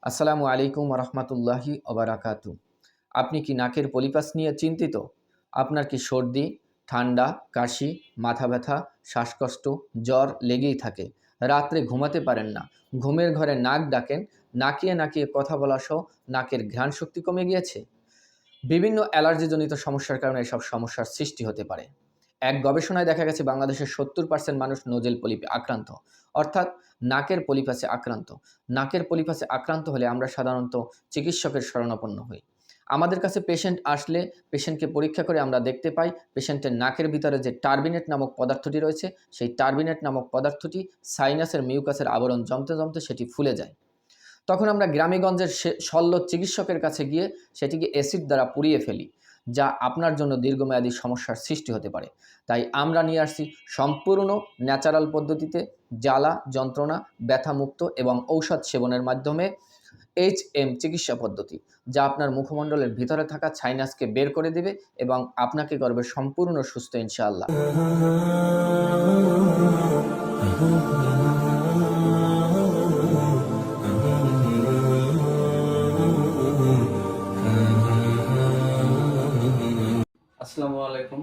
আসসালামু আলাইকুম রহমতুল্লাহি ওবারাকাতু। আপনি কি নাকের পলিপাস নিয়ে চিন্তিত? আপনার কি সর্দি, ঠান্ডা, কাশি, মাথা ব্যথা, শ্বাসকষ্ট, জ্বর লেগেই থাকে? রাত্রে ঘুমাতে পারেন না, ঘুমের ঘরে নাক ডাকেন, নাকিয়ে নাকিয়ে কথা বলা সহ নাকের ঘ্রাণ শক্তি কমে গিয়েছে? বিভিন্ন অ্যালার্জিজনিত সমস্যার কারণে এসব সমস্যার সৃষ্টি হতে পারে। এক গবেষণায় দেখা গেছে বাংলাদেশের ৭০% মানুষ নোজেল পলিপে আক্রান্ত, অর্থাৎ নাকের পলিপাসে আক্রান্ত। নাকের পলিপাসে আক্রান্ত হলে আমরা সাধারণত চিকিৎসকের শরণাপন্ন হই। আমাদের কাছে পেশেন্ট আসলে পেশেন্টকে পরীক্ষা করে আমরা দেখতে পাই পেশেন্টের নাকের ভিতরে যে টার্বিনেট নামক পদার্থটি রয়েছে, সেই টার্বিনেট নামক পদার্থটি সাইনাসের মিউকাসের আবরণ জমতে জমতে সেটি ফুলে যায়। তখন আমরা গ্রামেগঞ্জের শল্য চিকিৎসকের কাছে গিয়ে সেটিকে অ্যাসিড দ্বারা পুড়িয়ে ফেলি, যা আপনার জন্য দীর্ঘমেয়াদী সমস্যার সৃষ্টি হতে পারে। তাই আমরা নিয়ে আসছি সম্পূর্ণ ন্যাচারাল পদ্ধতিতে জ্বালা, যন্ত্রণা, ব্যথামুক্ত এবং ঔষধ সেবনের মাধ্যমে চিকিৎসা পদ্ধতি, যা আপনার মুখমণ্ডলের ভিতরে থাকা সাইনাসকে বের করে দেবে এবং আপনাকে করবে সম্পূর্ণ সুস্থ ইনশাআল্লাহ। আসসালামু আলাইকুম।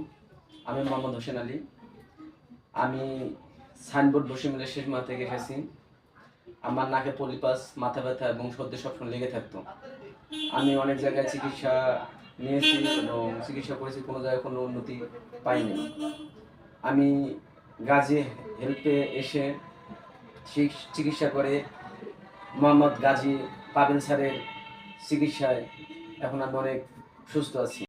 আমি মোহাম্মদ হোসেন আলী। আমি সাইনবোর্ড বসিমিলের শেষ মাথা থেকে এসেছি। আমার নাকে পলিপাস, মাথা ব্যথা এবং সর্দি সবসময় লেগে থাকতো। আমি অনেক জায়গায় চিকিৎসা নিয়েছি এবং চিকিৎসা করেছি, কোনো জায়গায় কোনো উন্নতি পাইনি। আমি গাজী হেল্পে এসে চিকিৎসা করে মোহাম্মদ গাজী পাবেল স্যারের চিকিৎসায় এখন আমি অনেক সুস্থ আছি।